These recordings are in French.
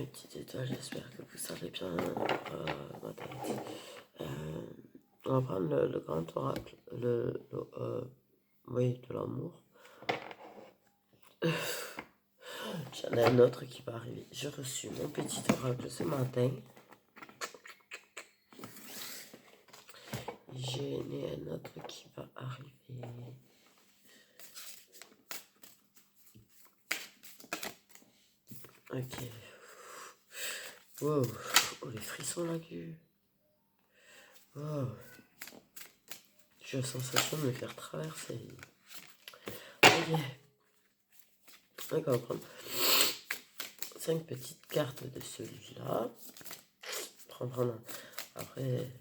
mes petites étoiles, j'espère que vous allez bien ma tête. On va prendre le grand oracle, oui, de l'amour. J'en ai un autre qui va arriver. J'ai reçu mon petit oracle ce matin. J'ai un autre qui va arriver. Ok. Wow. Oh, les frissons là que. Wow. J'ai la sensation de me faire traverser. Ok. Donc on va prendre 5 petites cartes de celui-là. Après,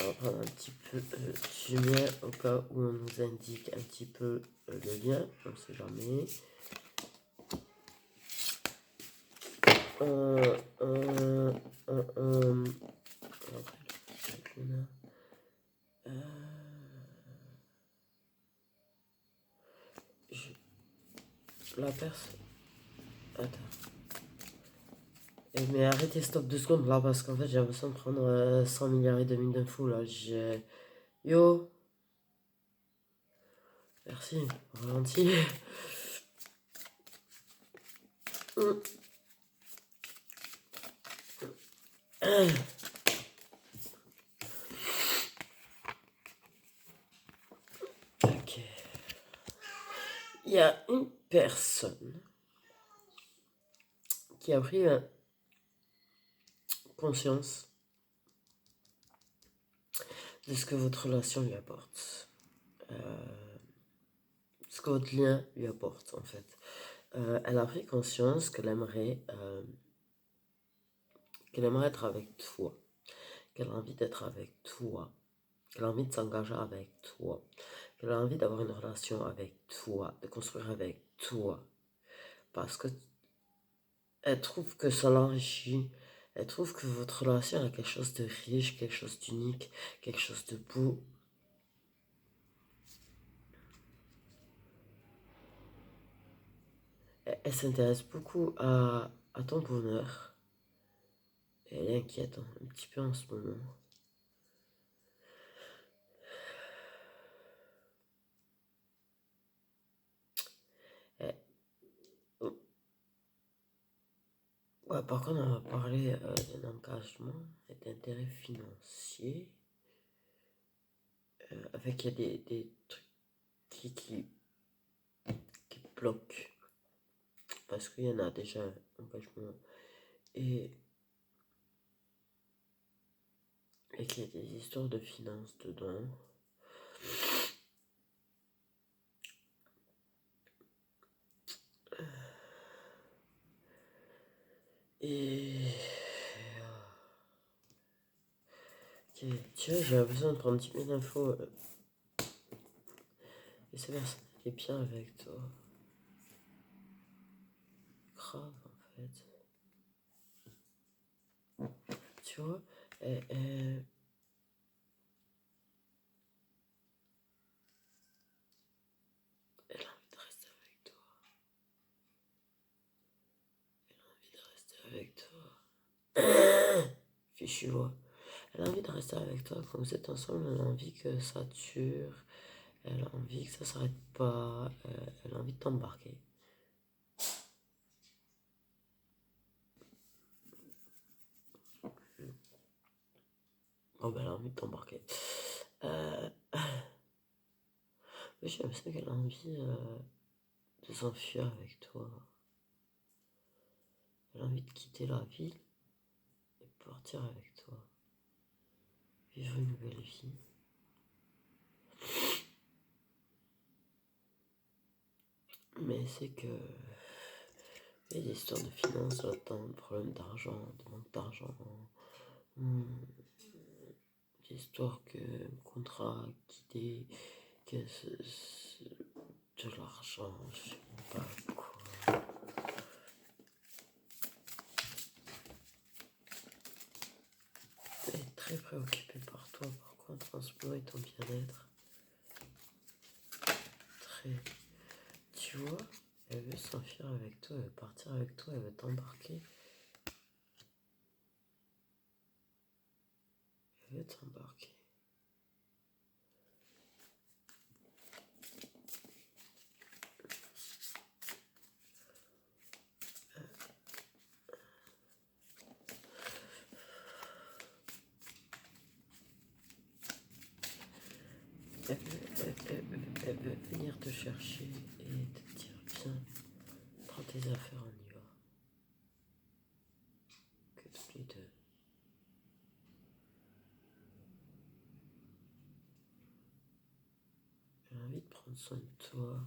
on va prendre un petit peu du mien au cas où on nous indique un petit peu le lien. On ne sait jamais. La personne. Attends. Mais arrêtez, stop 2 secondes là parce qu'en fait j'ai l'impression de prendre 100 milliards et demi d'infos là. Yo. Merci. Ralenti. Ok. Il y a une personne qui a pris conscience de ce que votre relation lui apporte. Ce que votre lien lui apporte en fait. Elle a pris conscience qu'elle aimerait être avec toi, qu'elle a envie d'être avec toi, qu'elle a envie de s'engager avec toi, qu'elle a envie d'avoir une relation avec toi, de construire avec toi, parce que elle trouve que ça l'enrichit, elle trouve que votre relation a quelque chose de riche, quelque chose d'unique, quelque chose de beau. Elle s'intéresse beaucoup à ton bonheur. Elle est inquiète un petit peu en ce moment. Ouais, par contre, on va parler d'un engagement et d'intérêt financier. Avec il y a des trucs qui bloquent. Parce qu'il y en a déjà un engagement. Et qu'il y a des histoires de finances dedans. Et. Ok, tu vois, j'avais besoin de prendre 10 000 infos. Et cette personne est bien avec toi. Grave, en fait. Tu vois, elle a envie de rester avec toi. Elle a envie de rester avec toi. Fichu, moi. Elle a envie de rester avec toi. Quand vous êtes ensemble, elle a envie que ça dure. Elle a envie que ça s'arrête pas. Elle a envie de t'embarquer. Oh, ben elle a envie de t'embarquer. J'ai l'impression qu'elle a envie de s'enfuir avec toi. Elle a envie de quitter la ville et partir avec toi. Vivre une nouvelle vie. Mais c'est que il y a des histoires de finances là-dedans, de problèmes d'argent, de manque d'argent. Des histoires que le contrat a quitté, que c'est de l'argent, je sais pas quoi. Elle est très préoccupée par toi, par contre, en ce moment, et ton bien-être. Très. Tu vois, elle veut s'enfuir avec toi, elle veut partir avec toi, elle veut t'embarquer. peut s'embarquer. Elle veut venir te chercher et te dire viens, prends tes affaires, on y va. Que tous les deux. Elle a envie de prendre soin de toi.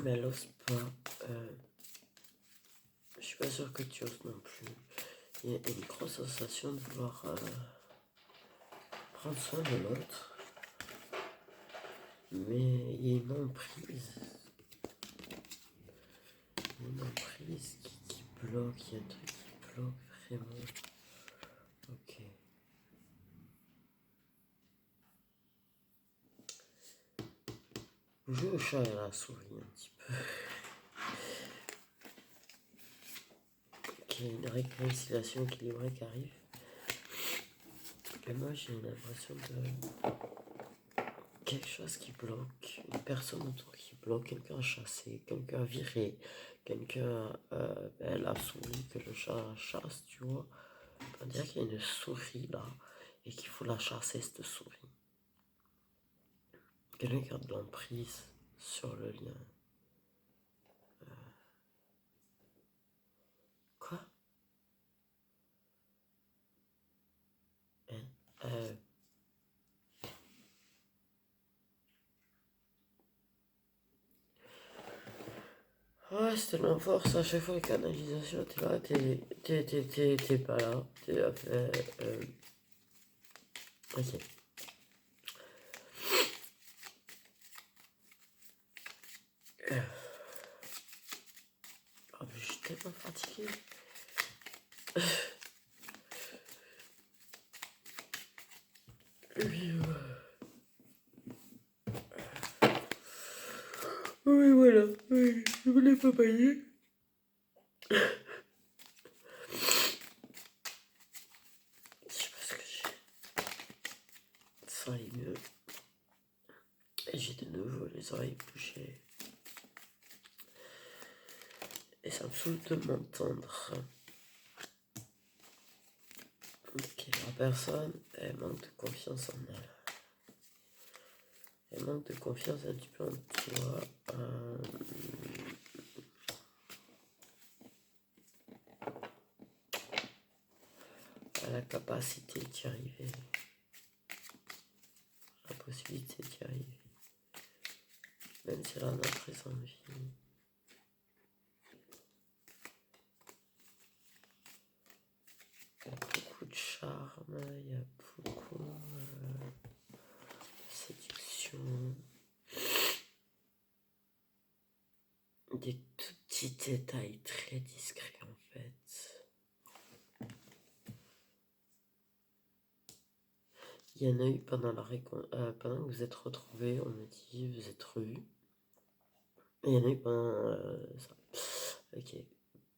Mais elle n'ose pas. Je suis pas sûre que tu oses non plus. Il y a une grosse sensation de vouloir prendre soin de l'autre. Mais il y a une emprise. Une emprise qui bloque. Il y a un truc qui bloque vraiment. Ok. Vous jouez au chat et à la souris un petit peu. Ok, une réconciliation équilibrée qui arrive. Et moi j'ai l'impression de quelque chose qui bloque, une personne autour qui bloque, quelqu'un chassé, quelqu'un viré, quelqu'un la souris que le chat chasse, tu vois. On dirait qu'il y a une souris là et qu'il faut la chasser cette souris. Quelqu'un qui a de l'emprise sur le lien. Quoi? Ouais, c'est tellement force à chaque fois les canalisations, t'es là, t'es pas là, t'es là, ok. Oh, mais je suis tellement fatigué. Oui, voilà, oui, je voulais pas payer. Je sais pas ce que j'ai. Ça allait mieux. Et j'ai de nouveau les oreilles bouchées. Et ça me saoule de m'entendre. Ok, la personne, elle manque de confiance en elle. Elle manque de confiance un petit peu en toi. À la capacité d'y arriver. La possibilité d'y arriver. Même si elle en a très envie. Il y a beaucoup de charme, il y a beaucoup de séduction. Des tout petits détails très discrets en fait. Il y en a eu pendant pendant que vous êtes retrouvés, on me dit, vous êtes revus. Et il y en a eu pendant ça. Ok.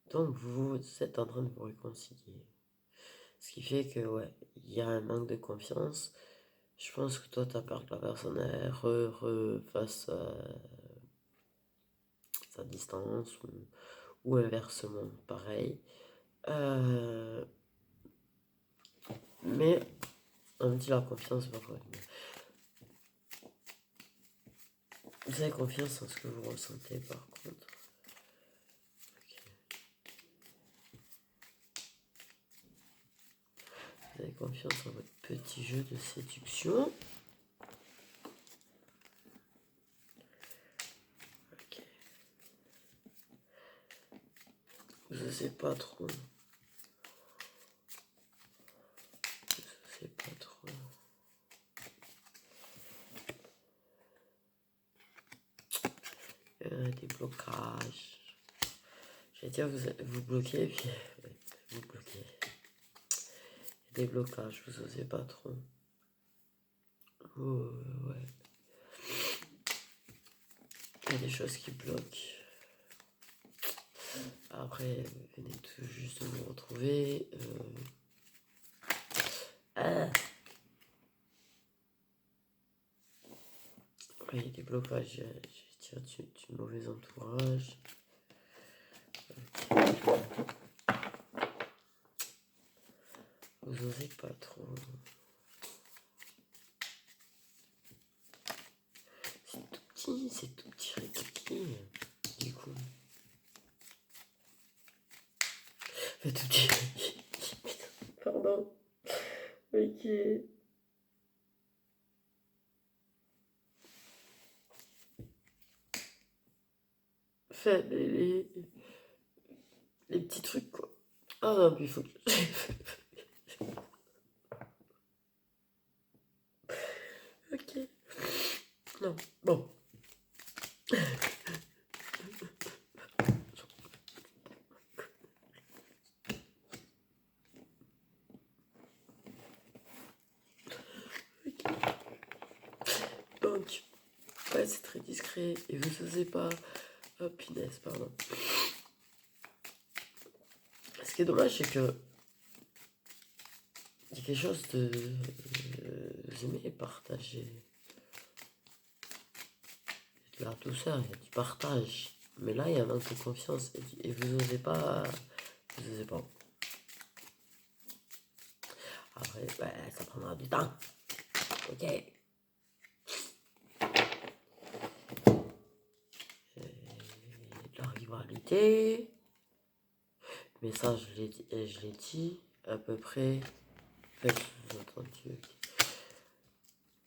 Donc vous êtes en train de vous réconcilier. Ce qui fait que, ouais, il y a un manque de confiance. Je pense que toi, t'as peur que la personne fasse sa distance ou inversement, pareil. Mais on me dit la confiance va revenir. Vous avez confiance en ce que vous ressentez par contre. Vous avez confiance en votre petit jeu de séduction. Ok. Vous osez pas trop. Vous osez pas trop. Des blocages. J'allais dire vous bloquez puis vous bloquez. Des blocages, vous osez pas trop. Ouais. Il y a des choses qui bloquent. Après, vous venez tout juste de vous retrouver. Il y a des blocages, je tire du mauvais entourage. Vous osez pas trop. C'est tout petit, du coup. C'est tout petit. Pardon. Ok. Fait les petits trucs, quoi. Ah non, puis il faut que... Ok. Non, bon. Donc, ouais, c'est très discret. Et vous osez pas... Oh, punaise, pardon. Ce qui est dommage, c'est que... Il y a quelque chose de... vous aimez partager. De la douceur, il y a du partage. Mais là, il y a un manque de confiance. Et vous osez pas... Vous osez pas. Après, ça prendra du temps. Ok. La rivalité. Mais ça, je l'ai dit à peu près. Entendu.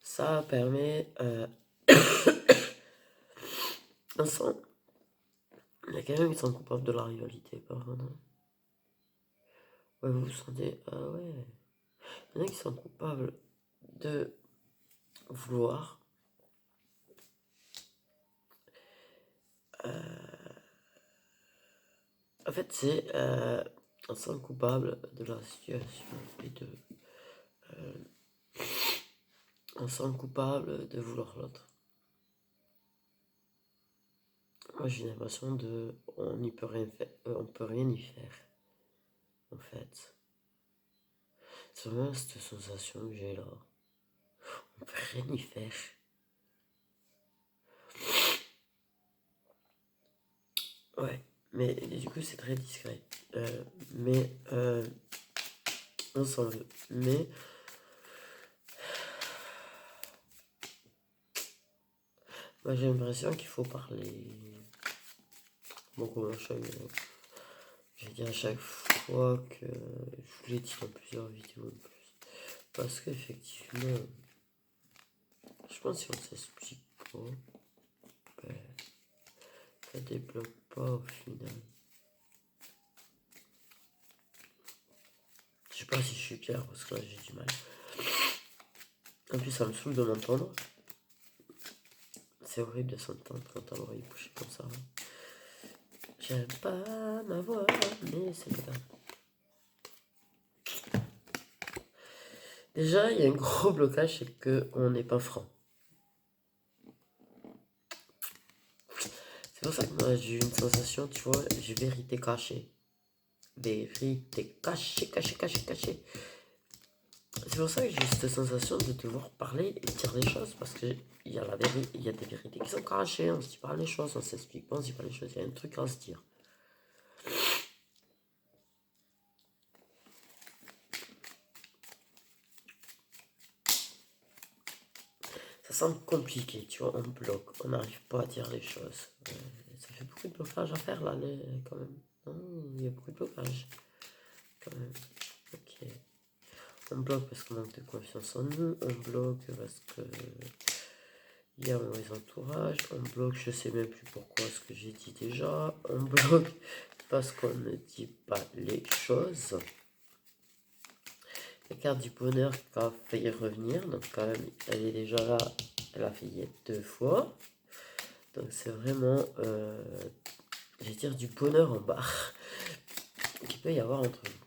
Ça permet. Ensemble. Il y a quelqu'un qui sont coupables de la rivalité, pas vraiment. Ouais, vous vous sentez. Ah ouais. Il y en a qui sont coupables de vouloir. En fait, c'est un sang coupable de la situation et de. Un sang coupable de vouloir l'autre. Moi, j'ai l'impression de. On n'y peut rien faire. On peut rien y faire. En fait. C'est vraiment cette sensation que j'ai là. On peut rien y faire. Ouais. Mais du coup, c'est très discret. Mais. Ensemble. Mais. Moi, j'ai l'impression qu'il faut parler. Bon, comment j'ai dit à chaque fois que je vous l'ai dit dans plusieurs vidéos en plus. Parce qu'effectivement, je pense que si on s'explique pas, ben, ça débloque pas au final. Je sais pas si je suis clair parce que là j'ai du mal. En plus, ça me saoule de m'entendre. C'est horrible de s'entendre quand t'as l'oreille bouchée comme ça. J'aime pas ma voix, mais c'est pas grave. Déjà, il y a un gros blocage, c'est qu'on n'est pas franc. C'est pour ça que moi j'ai eu une sensation, tu vois, j'ai vérité cachée. Vérité cachée, cachée, cachée, cachée. C'est pour ça que j'ai eu cette sensation de devoir parler et dire les choses, parce qu'il y a il y a des vérités qui sont cachées, on se dit pas les choses, on s'explique pas, on se dit pas les choses, il y a un truc à se dire. Ça semble compliqué, tu vois, on bloque, on n'arrive pas à dire les choses. Ça fait beaucoup de blocage à faire là, quand même. Il y a beaucoup de blocage, quand même. Ok. On bloque parce qu'on manque de confiance en nous, on bloque parce que il y a un mauvais entourage, on bloque, je sais même plus pourquoi ce que j'ai dit déjà, on bloque parce qu'on ne dit pas les choses. La carte du bonheur qui a failli revenir, donc quand même elle est déjà là, elle a failli être 2 fois. Donc c'est vraiment, je vais dire, du bonheur en barre qu'il peut y avoir entre vous.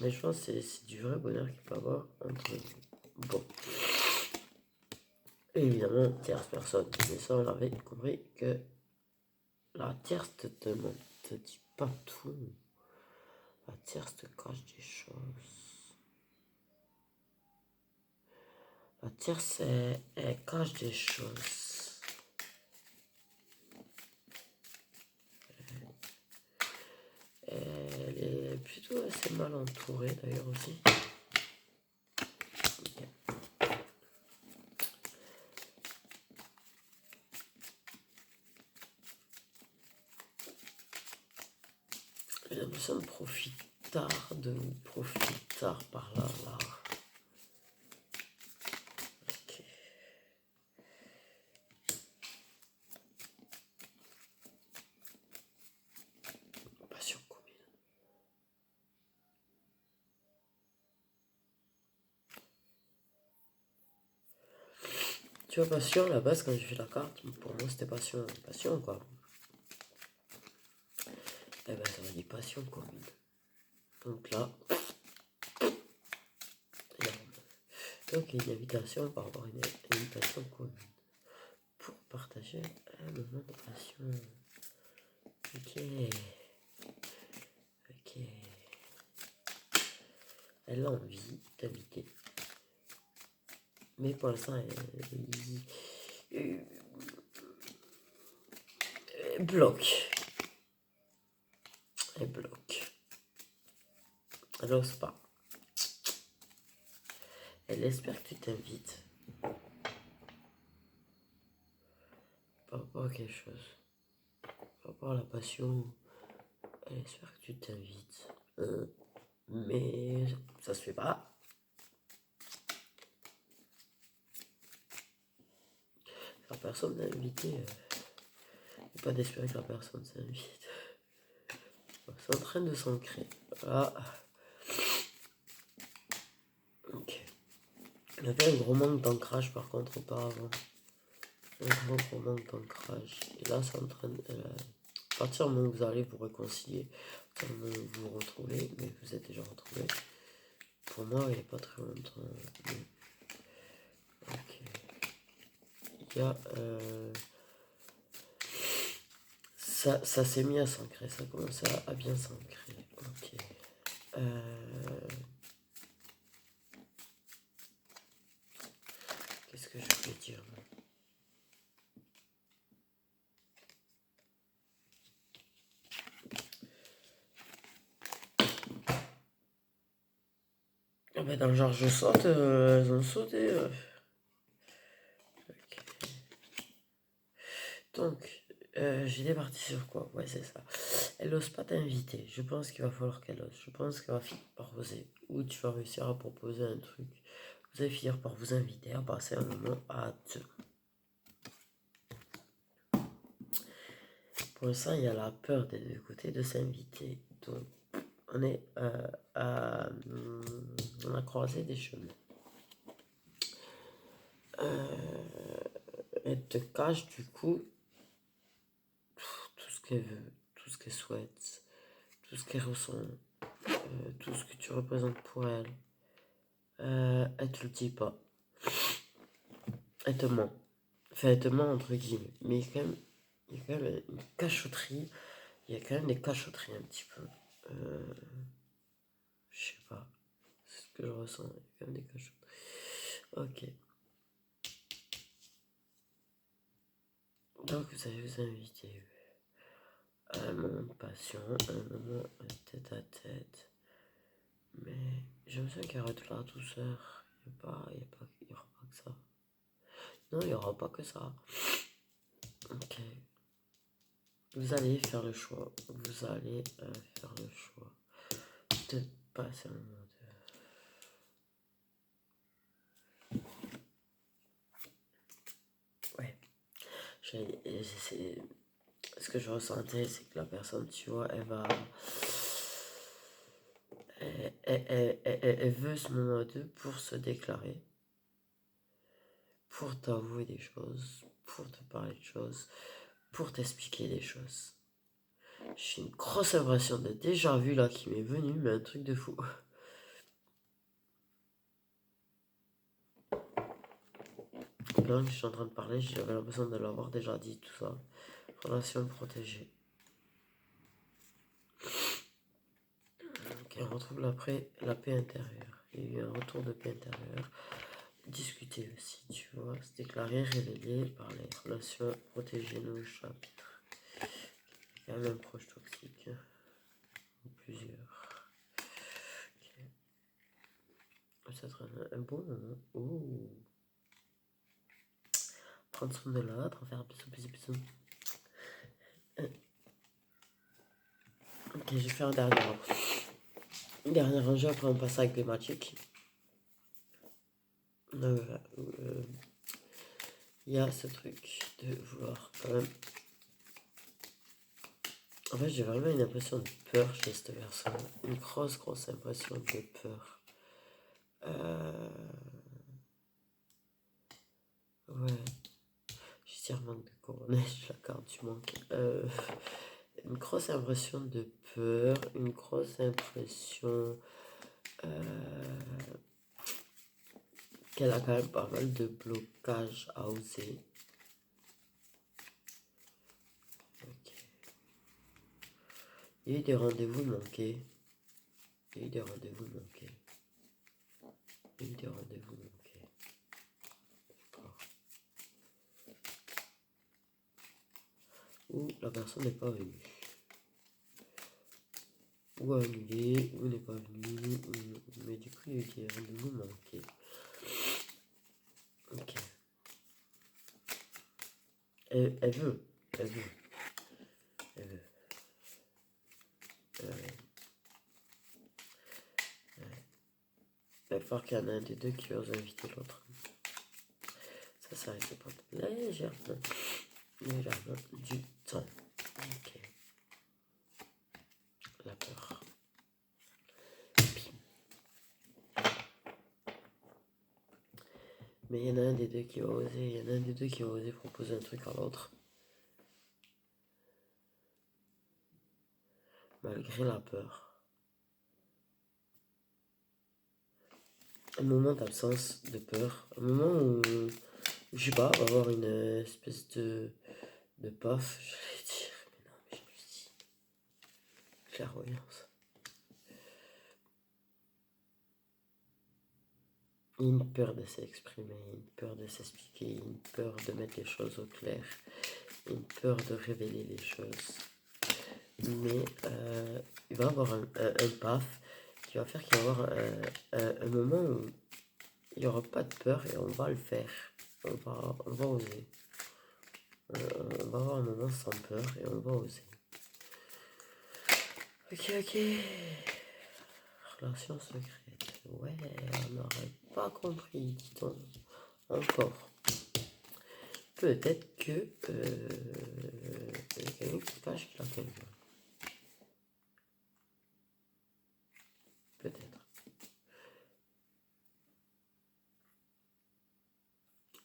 Mais je pense que c'est du vrai bonheur qu'il peut y avoir entre vous. Bon. Et évidemment, tierce personne. Mais ça, on avait compris que la tierce te dit pas tout. La tierce te cache des choses. La tierce, elle cache des choses. Elle est plutôt assez mal entourée d'ailleurs aussi. J'ai l'impression de profitard par là, là. Ok. Passion commune. Tu vois, passion, à la base, quand j'ai fait la carte, pour moi, c'était passion. Passion, quoi. Eh ben, ça m'a dit passion commune. Donc là, donc une invitation par rapport à une invitation commune. Pour partager un moment de passion. Ok. Ok. Elle a envie d'inviter. Mais pour l'instant, elle bloque. Elle bloque. Elle n'ose pas. Elle espère que tu t'invites. Par rapport à quelque chose. Par rapport à la passion. Elle espère que tu t'invites. Mais ça se fait pas. La personne n'est invitée. Pas d'espérer que la personne s'invite. C'est en train de s'ancrer. Voilà. Ok. Il y avait un gros manque d'ancrage par contre auparavant. Un gros manque d'ancrage. Et là, c'est en train de. À partir du moment où vous allez vous réconcilier, à partir du moment où vous vous retrouvez, mais vous êtes déjà retrouvés. Pour moi, il n'y a pas très longtemps. Ok. Il y a. Ça s'est mis à s'ancrer, ça commence à bien s'ancrer. Ok. Qu'est-ce que je voulais dire? Ah ben dans le genre je saute, elles ont sauté. Ok. Donc, j'étais parti sur quoi? Ouais, c'est ça. Elle n'ose pas t'inviter. Je pense qu'il va falloir qu'elle ose. Je pense qu'elle va finir par oser. Ou tu vas réussir à proposer un truc. Vous allez finir par vous inviter à passer un moment à deux. Pour l'instant, il y a la peur des deux côtés de s'inviter. Donc, on a croisé des chemins. Elle te cache du coup tout ce qu'elle veut, tout ce qu'elle souhaite, tout ce qu'elle ressent, tout ce que tu représentes pour elle. Elle te le dit pas. Elle te ment. Enfin, elle te ment entre guillemets. Mais il y a quand même une cachotterie. Il y a quand même des cachotteries un petit peu. Je sais pas. C'est ce que je ressens. Il y a quand même des cachotteries. Ok. Donc vous allez vous inviter à un moment de passion, un moment tête à tête. Mais j'aime bien qu'il y aura de la douceur. Il n'y aura pas que ça. Non, il n'y aura pas que ça. Ok. Vous allez faire le choix. Vous allez faire le choix de passer un moment de... Ouais. Ce que je ressentais, c'est que la personne, tu vois, elle va... Elle veut ce moment à deux pour se déclarer, pour t'avouer des choses, pour te parler de choses, pour t'expliquer des choses. J'ai une grosse impression de déjà vu là qui m'est venue, mais un truc de fou. Là que je suis en train de parler, j'avais l'impression de l'avoir déjà dit, tout ça. Relation protégée. Ok, on retrouve la paix intérieure. Il y a eu un retour de paix intérieure. discuter aussi, tu vois, se déclarer, révéler, parler, relations, protéger nos chapitres. Il y a même un proche toxique, hein, ou plusieurs. Okay. Ça sera un bon moment. Oh. Prendre soin de l'autre, en faire bisous, bisous, bisous. Ok, je vais faire un dernier rangé, après on passe avec les magiques. Il y a ce truc de vouloir quand même. En fait, j'ai vraiment une impression de peur chez cette personne. Une grosse impression de peur. Ouais. Je tire manque de coronage, la carte du manque. Une grosse impression de peur. Une grosse impression qu'elle a quand même pas mal de blocages à oser. Il y a eu des rendez-vous manqués. Il y a eu des rendez-vous manqués. Il y a eu des rendez-vous manqués. D'accord. Ou la personne n'est pas venue. Ou annulé, ou n'est pas venu. Mais du coup, il y a eu des rendez-vous manqués. Ok. Elle veut. Elle veut. Elle veut. Il va falloir qu'il y en a un des deux qui ose inviter l'autre. Ça risque pas légèrement du temps. Ok. La peur. Mais il y en a un des deux qui va oser. Il y en a un des deux qui va oser proposer un truc à l'autre. Malgré la peur. Un moment d'absence de peur. Un moment où, je sais pas, on va avoir une espèce de paf, j'allais dire. Mais non, mais je lui dis. Clairvoyance. Une peur de s'exprimer, une peur de s'expliquer, une peur de mettre les choses au clair, une peur de révéler les choses. Mais il va y avoir un paf qui va faire qu'il va y avoir un moment où il n'y aura pas de peur et on va le faire. On va oser. On va avoir un moment sans peur et on va oser. Ok. Relation secrète. Ouais, on n'aurait pas compris, dit-on. Encore. Peut-être que quelqu'un qui cache qu'il a quelqu'un. Peut-être.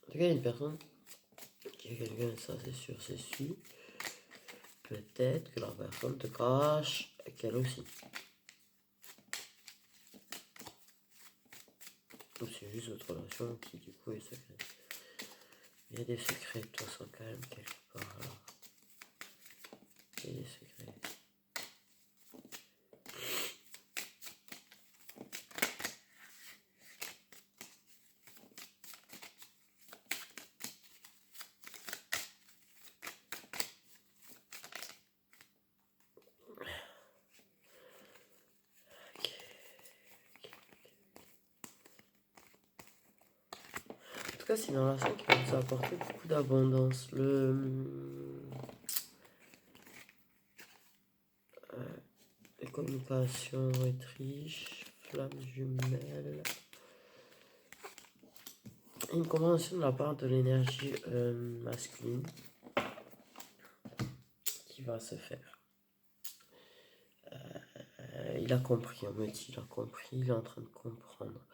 En tout cas, une personne qui a quelqu'un, ça c'est sûr, c'est sûr. Peut-être que la personne te cache qu'elle aussi. Ou c'est juste votre relation qui du coup est secrète. Il y a des secrets de toute façon quand même quelque part là. Il y a des secrets. En tout cas, c'est une relation qui va vous apporter beaucoup d'abondance. Les communications est riche, flamme jumelle. Une compréhension de la part de l'énergie masculine qui va se faire. Il a compris, on me dit, il a compris, il est en train de comprendre.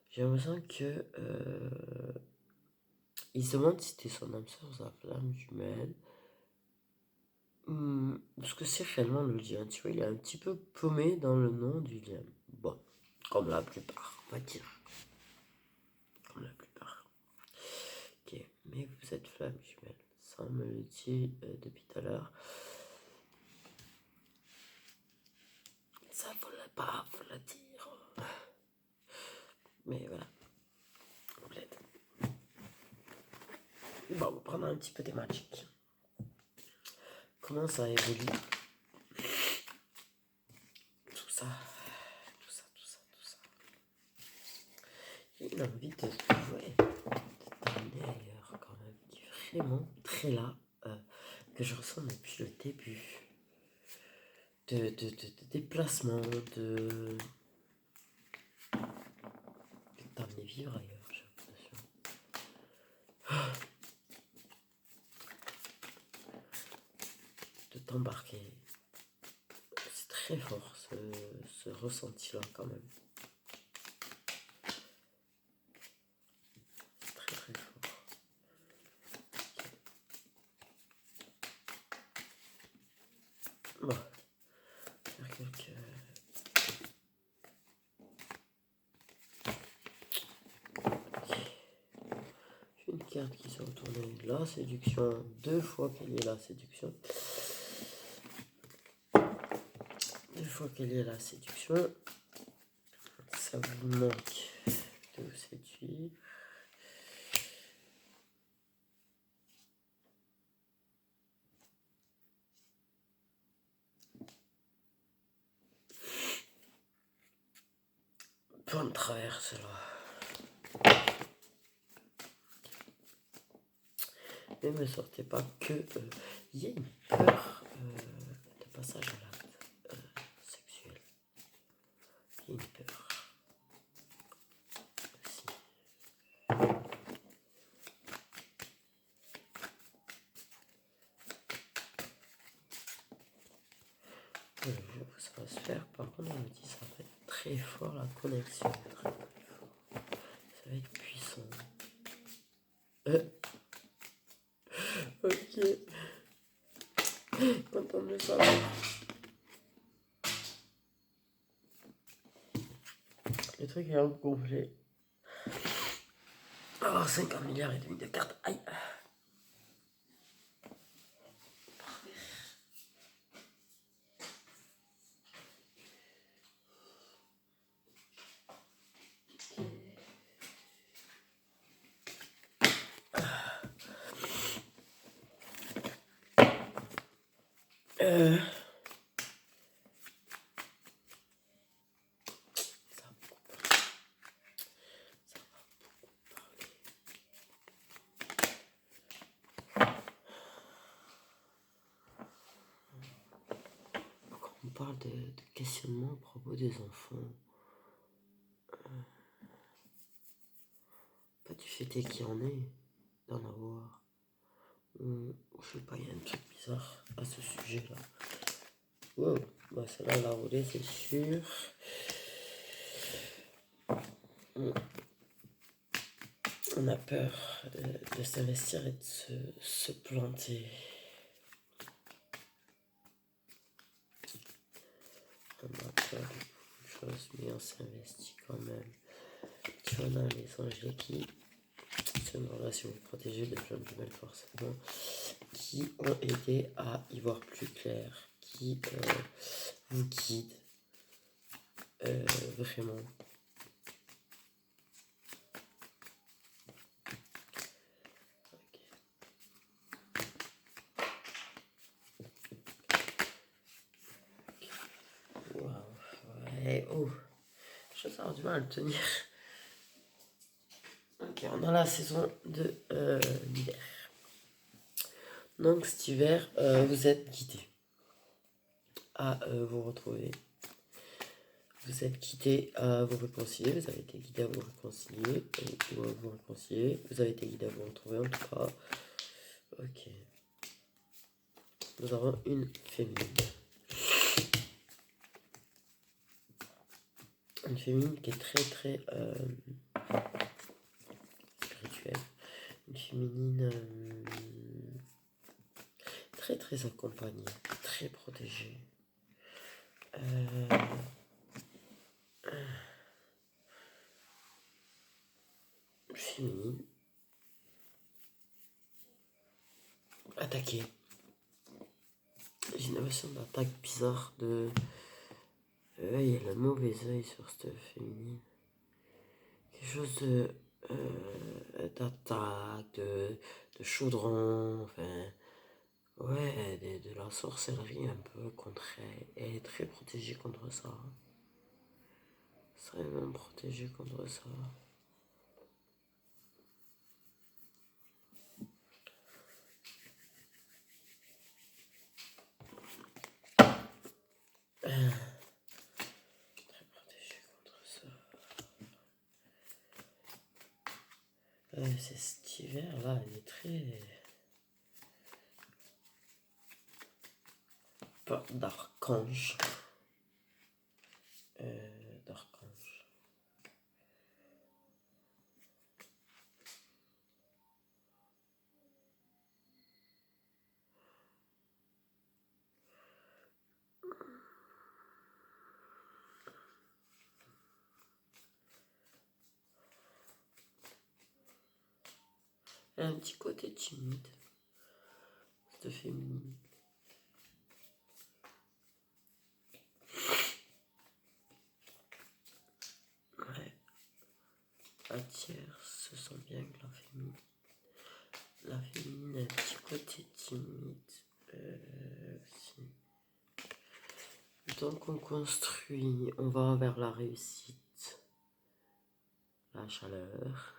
J'ai l'impression que il se demande si c'était son âme sœur ou sa flamme jumelle. Parce que c'est réellement le lien, tu vois, il est un petit peu paumé dans le nom du lien. Bon, comme la plupart, on va dire. Comme la plupart. Ok, mais vous êtes flamme jumelle. Ça, on me le dit depuis tout à l'heure. Ça voulait pas vous le dire. Mais voilà. Complète. Bon, on va prendre un petit peu des magiques. Comment ça évolue? Tout ça. J'ai une envie de t'amener ailleurs quand même. Qui est vraiment très là, que je ressens depuis le début. De déplacement, de t'amener vivre ailleurs, j'ai l'impression. De t'embarquer. C'est très fort ce ressenti-là quand même. C'est très très fort. Bon, faire quelques... J'ai une carte qui s'est retournée. La séduction, 2 fois qu'elle est la séduction. 2 fois qu'elle est la séduction. Ça vous manque de vous séduire. Point de traverse là. Ne me sortez pas que il y a une peur de passage à l'acte sexuel. Il y a une peur aussi. Ça va se faire. Par contre, on me dit ça va être très fort la connexion. Très, très fort. Ça va être puissant. Ok. Content de le savoir. Le truc est un peu gonflé. Oh, 50 milliards et demi de cartes. Aïe. Euh... On parle de questionnement à propos des enfants. Pas du fait qu'il y en ait d'en avoir. Ou je sais pas, il y a un truc bizarre à ce sujet-là. Wow, bah celle-là, elle a roulé, c'est sûr. On a peur de s'investir et de se planter. On a peur de beaucoup de choses, mais on s'investit quand même. Tu vois, on a les anges qui sont une relation protégée de plein de jumelles forcément, qui ont aidé à y voir plus clair, qui vous guident vraiment. Ouais, oh, je vais avoir du mal à le tenir. Ok, on a la saison de l'hiver. Donc cet hiver, vous êtes guidé à vous retrouver. Vous êtes guidé à vous réconcilier. Vous avez été guidé à vous réconcilier. Ou à vous réconcilier. Vous avez été guidé à vous retrouver en tout cas. Ok. Nous avons une féminine. Une féminine qui est très très spirituelle. Une féminine très très accompagnée, très protégée. Féminine. Attaquée. J'ai une impression d'attaque bizarre de... il y a le mauvais œil sur cette féminine. Quelque chose de d'attaque, de chaudron, enfin, ouais, de la sorcellerie un peu contre elle. Elle est très protégée contre ça. Extrêmement protégée contre ça. Très protégée contre ça. C'est cet hiver là, il est très. Pas d'archange. D'archange. Elle a un petit côté timide, cette féminine. Ouais. La tierce se sent bien que la féminine a un petit côté timide aussi. Donc on construit, on va vers la réussite, la chaleur.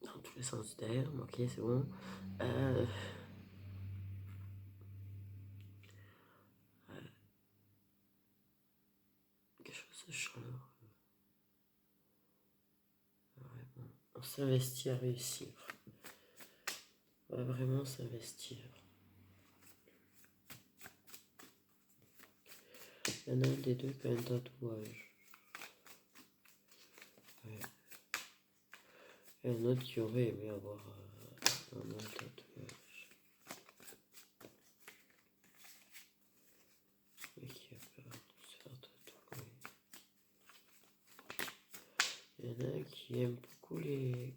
Dans tous les sens du terme, ok, c'est bon. Quelque chose de chaleureux. Vraiment. On s'investit à réussir. On va vraiment s'investir. Il y en a un des deux qui a un tatouage. Ouais. Et un autre qui aurait aimé avoir un autre tatouage. Mais qui a peur de se faire tatouer. Il y en a un qui aime beaucoup les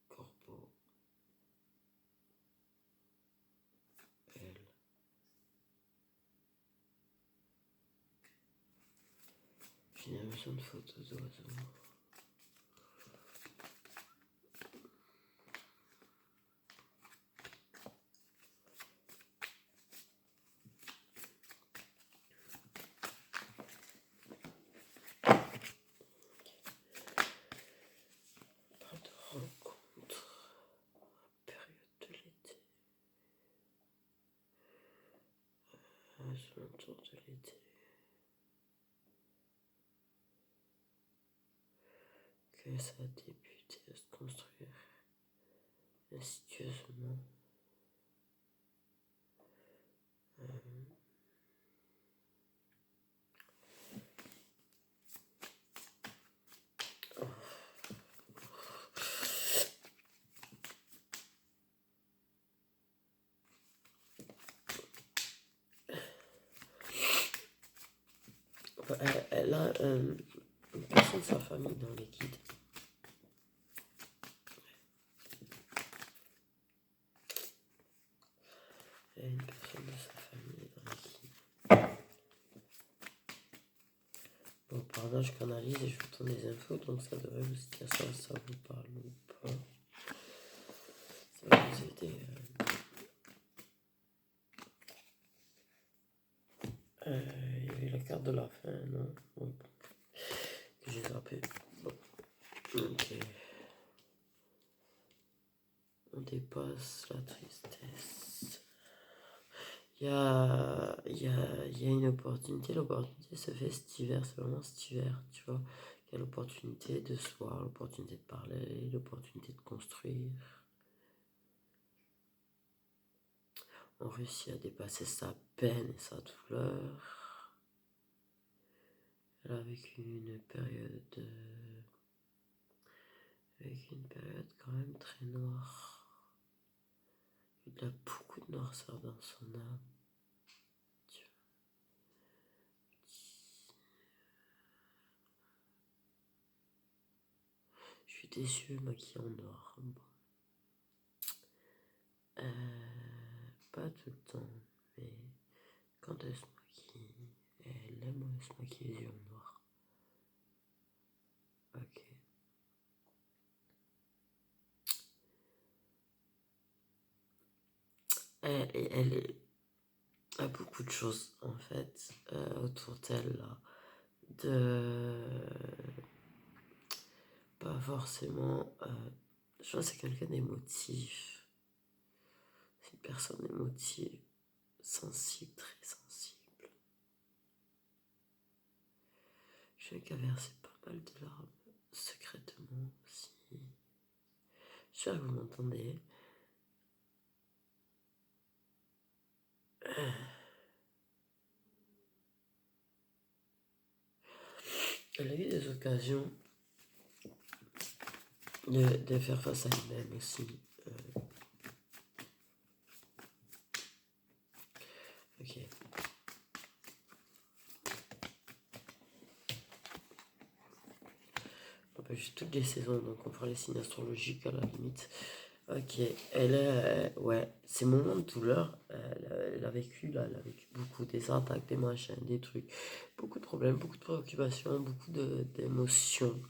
corbeaux. Elle. J'ai l'impression de photos d'oiseaux. Pas de rencontre. Période de l'été. Autour de l'été. Que ça a débuté à se construire insidieusement. Elle a une personne de sa famille dans les guides. Elle a une personne de sa famille dans les guides. Bon, par là, je canalise et je vous donne des infos, donc ça devrait vous dire ça vous parle ou pas. Ça va vous aider. Il y avait la carte de la fin, non? Oui. Que j'ai zappé. Bon. Ok. On dépasse la tristesse. Il y a une opportunité. L'opportunité se fait cet hiver. C'est vraiment cet hiver, tu vois. Il y a l'opportunité de se voir, l'opportunité de parler, l'opportunité de construire. On réussit à dépasser sa peine et sa douleur. Elle a vécu une période quand même très noire. Il a beaucoup de noirceur dans son âme. Je suis déçu, maquillée en noir. Bon. Pas tout le temps, mais quand elle se maquille, elle Ok, les yeux noirs. Ok. Elle a beaucoup de choses en fait autour d'elle là. Pas forcément. Je pense que c'est quelqu'un d'émotif. C'est une personne émotive, sensible, très sensible. Je sais qu'elle a versé pas mal de larmes secrètement aussi. J'espère que vous m'entendez. Elle a eu des occasions de faire face à elle-même aussi. Ok. On peut juste toutes les saisons, donc on fera les signes astrologiques à la limite. Ok, elle est, ouais, ces moments de douleur, elle a vécu là, elle a vécu beaucoup, des attaques, des machins, des trucs, beaucoup de problèmes, beaucoup de préoccupations, beaucoup d'émotions.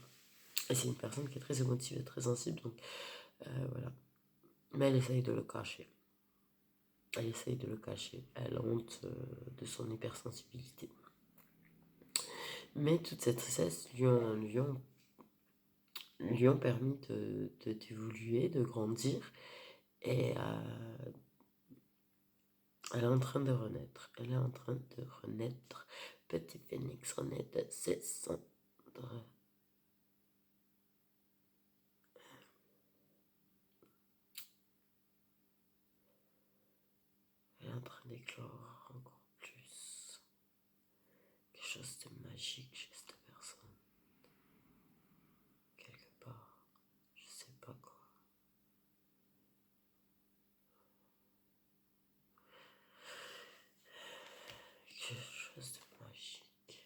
Et c'est une personne qui est très émotive et très sensible, donc voilà. Mais elle essaye de le cacher. Elle essaye de le cacher. Elle a honte de son hypersensibilité. Mais toute cette tristesse lui ont permis d'évoluer, de grandir. Et elle est en train de renaître. Elle est en train de renaître. Petit phénix renaît de ses cendres. Elle est en train d'éclore encore plus. Quelque chose de magique chez cette personne. Quelque part. Je sais pas quoi. Quelque chose de magique.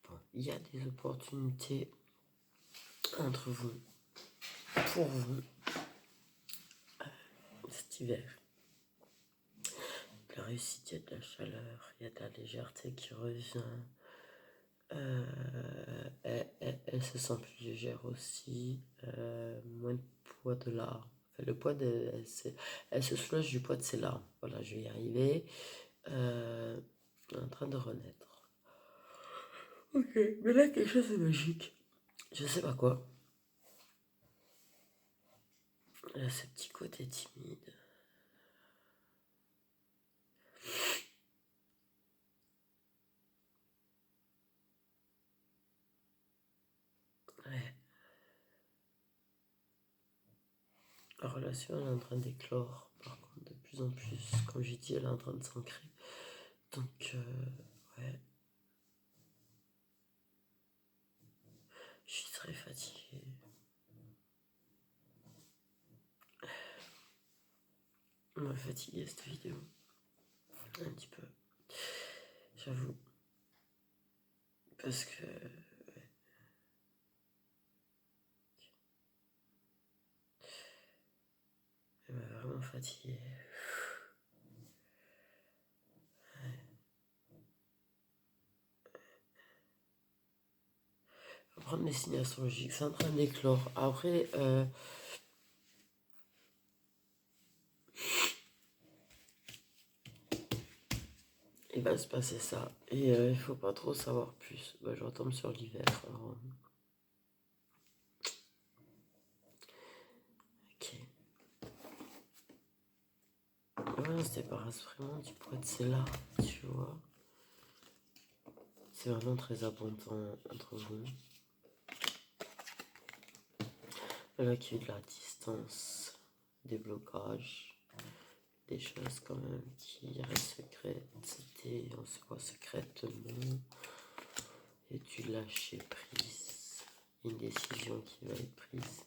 Bon, il y a des opportunités entre vous, pour vous, cet hiver. De la réussite, il y a de la chaleur, il y a de la légèreté qui revient. Elle se sent plus légère aussi, moins de poids de larmes. Enfin, elle se soulage du poids de ses larmes. Voilà, je vais y arriver. Elle est en train de renaître. Ok, mais là, quelque chose de magique. Je sais pas quoi. Elle a ce petit côté timide. Ouais. La relation, elle est en train d'éclore, par contre, de plus en plus. Comme j'ai dit, elle est en train de s'ancrer. Donc, ouais. Je suis très fatiguée. Elle m'a fatiguée cette vidéo. Un petit peu. J'avoue. Parce que. Ouais. Elle m'a vraiment fatiguée. On va prendre les signes astrologiques. C'est en train d'éclore. Après, il va se passer ça. Et il faut pas trop savoir plus. Bah, je retombe sur l'hiver. Alors, ok. Ouais, on se débarrasse vraiment du poids de ses larmes, tu vois. C'est vraiment très abondant entre vous. Là, qu'il y a eu de la distance, des blocages, des choses quand même qui restent secrètes. On se voit secrètement. Et du lâcher prise. Une décision qui va être prise.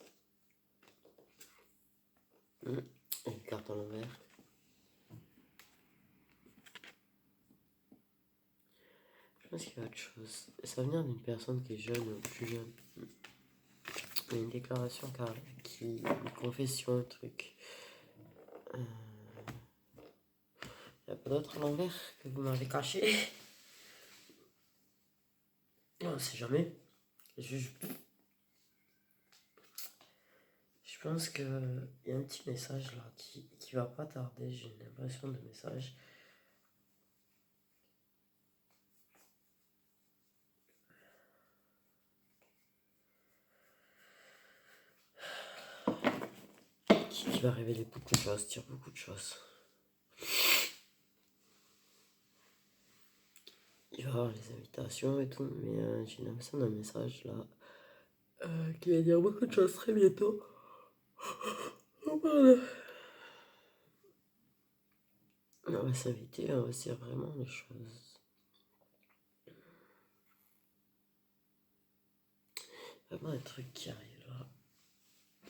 Une carte à l'envers. Je pense qu'il y a autre chose. Ça vient d'une personne qui est jeune ou plus jeune. Il y a une déclaration une confession, un truc. Il n'y a pas d'autre à l'envers que vous m'avez caché. On sait jamais. Je pense qu'il y a un petit message là qui va pas tarder. J'ai l'impression de message. Qui va révéler beaucoup de choses, dire beaucoup de choses. Il va y avoir les invitations et tout, mais j'ai l'impression d'un message là qui va dire beaucoup de choses très bientôt. Oh, pardon. On va s'inviter, on va se dire vraiment les choses. Vraiment un truc qui arrive là.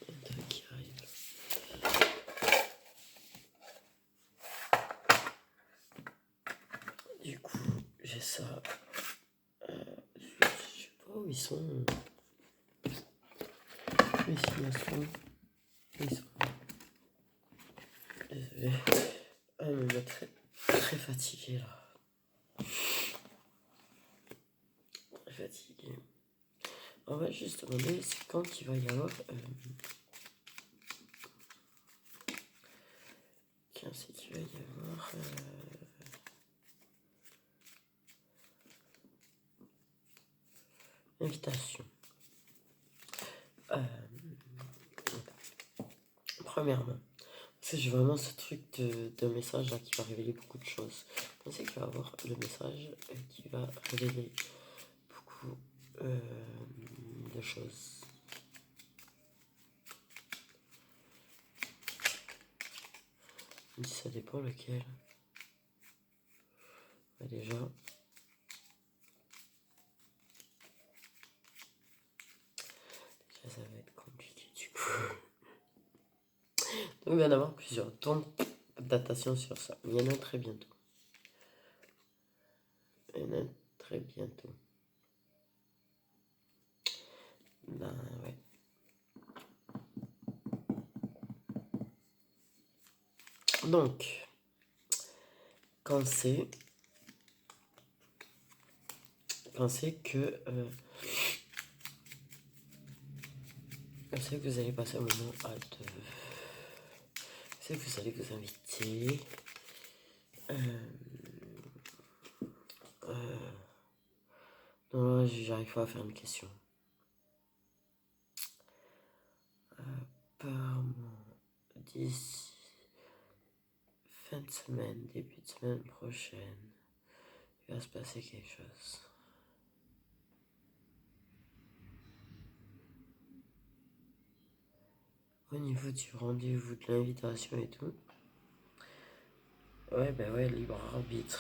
Un truc qui arrive. Du coup, j'ai ça. Je sais pas où ils sont. Les signations. Ils sont. Désolé. Ah, me met très, très fatigué là. Très fatigué. On va juste demander c'est quand il va y avoir. Tiens, c'est qu'il va y avoir. Invitation. Premièrement, parce que j'ai vraiment ce truc de message là qui va révéler beaucoup de choses. Je pensais qu'il va y avoir le message qui va révéler beaucoup de choses. Ça dépend lequel. Bah déjà. Ça va être compliqué du coup. Donc il va y en avoir plusieurs. Donc, datation sur ça. Il y en a très bientôt. Il y en a très bientôt. Ben ouais. Donc, pensez que vous allez passer un moment à deux. C'est que vous allez vous inviter. Non, j'arrive pas à faire une question. Apparemment, d'ici fin de semaine, début de semaine prochaine, il va se passer quelque chose. Au niveau du rendez-vous, de l'invitation et tout. Ouais, ben ouais, libre arbitre.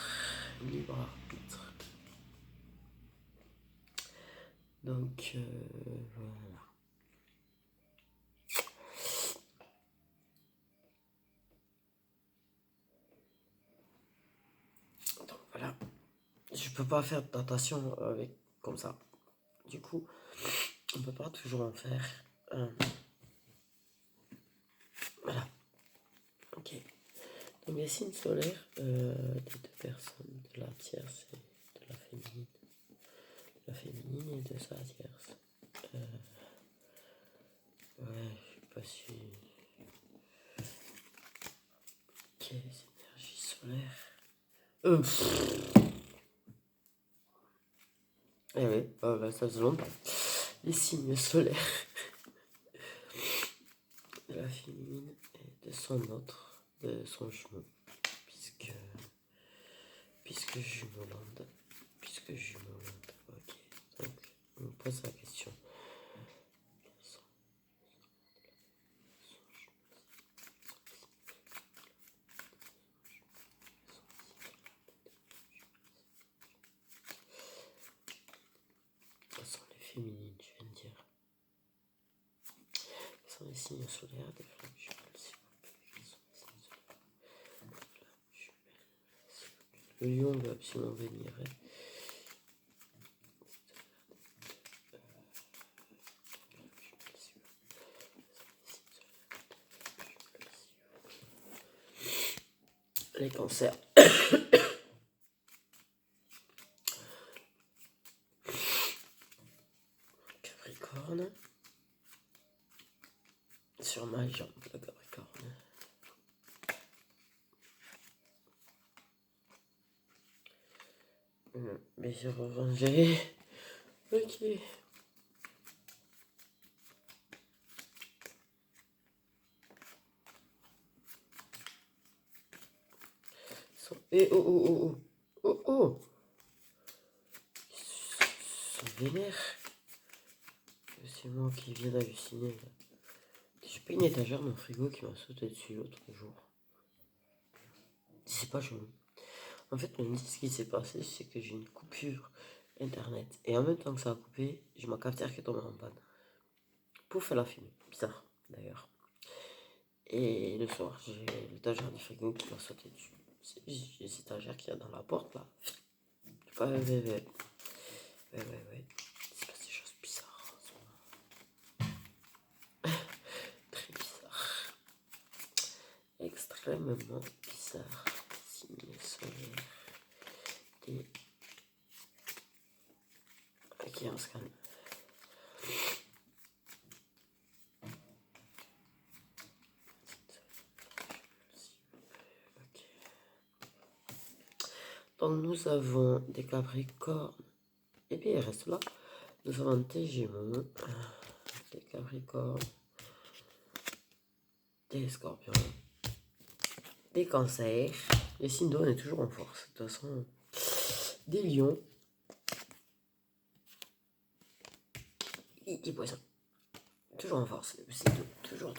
Libre arbitre. Donc, voilà. Donc, voilà. Je peux pas faire de tentation avec comme ça. Du coup, on peut pas toujours en faire. Voilà. Ok. Donc, les signes solaires des deux personnes, de la tierce et de la féminine. La féminine et de sa tierce. Ouais, je sais pas si. Ok, les énergies solaires. Eh oui, bah, ça se longtemps. Les signes solaires de la féminine et de son autre, de son jumeau. Puisque jumelande. Ok. Donc, on me pose la question. Quelles sont les féminines, je viens de dire. Quels sont les signes solaires des flammes jumelles, s'il vous plaît? Quels sont les signes solaires des flammes jumelles, s'il vous plaît? Le lion veut absolument venir. Les cancers. Mais je vais ranger. Ok. Eh oh oh oh oh. Oh oh. Ils sont vénères. C'est moi qui viens d'halluciner. J'ai pas une étagère dans le frigo qui m'a sauté dessus l'autre jour. C'est pas chelou. En fait, ce qui s'est passé, c'est que j'ai une coupure internet. Et en même temps que ça a coupé, j'ai ma cafetière qui est tombée en panne. Pouf, elle a fumé. Bizarre, d'ailleurs. Et le soir, j'ai l'étagère du frigo qui m'a sauté dessus. J'ai cette étagère qui est dans la porte, là. Ouais. C'est passé des choses bizarres en ce moment. Très bizarre. Extrêmement bizarre. Signe solaire. Et... Ok, on se calme. Donc nous avons des Capricornes. Et puis il reste là. Nous avons des Gémeaux, des Capricornes, des Scorpions, des Cancers. Les signes d'eau, on est toujours en force. De toute façon, des Lions et des Poissons. Toujours en force. C'est tout. Toujours.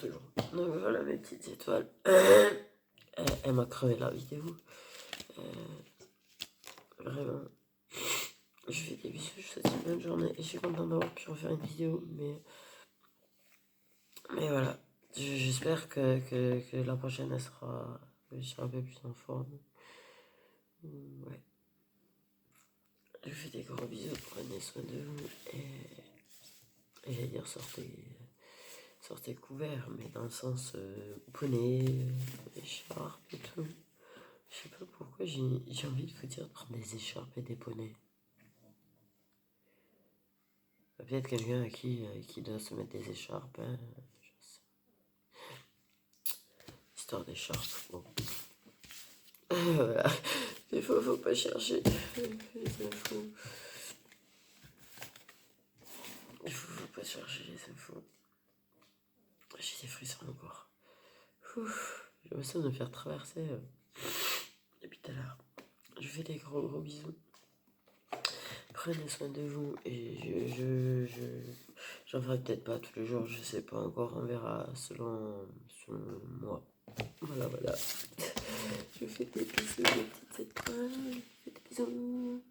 Donc voilà mes petites étoiles. Elle m'a crevé la vidéo. Vraiment. Je fais des bisous, je vous souhaite une bonne journée et je suis content d'avoir pu refaire une vidéo. Mais voilà. J'espère que la prochaine elle sera. Je serai un peu plus en forme. Ouais. Je vous fais des gros bisous, prenez soin de vous et j'allais dire sortez couverts, mais dans le sens bonnet, écharpe et tout. Je sais pas pourquoi j'ai envie de vous dire de prendre des écharpes et des bonnets. Peut-être quelqu'un qui doit se mettre des écharpes, hein, je sais. Histoire d'écharpe, bon. Voilà. Il faut pas chercher les infos. Il faut pas chercher les infos. J'ai des frissons encore. J'ai l'impression de me faire traverser depuis tout à l'heure. Je fais des gros bisous. Prenez soin de vous et j'en ferai peut-être pas tous les jours, je sais pas encore, on verra selon moi. Voilà. Je fais des bisous, des petites étoiles, des bisous.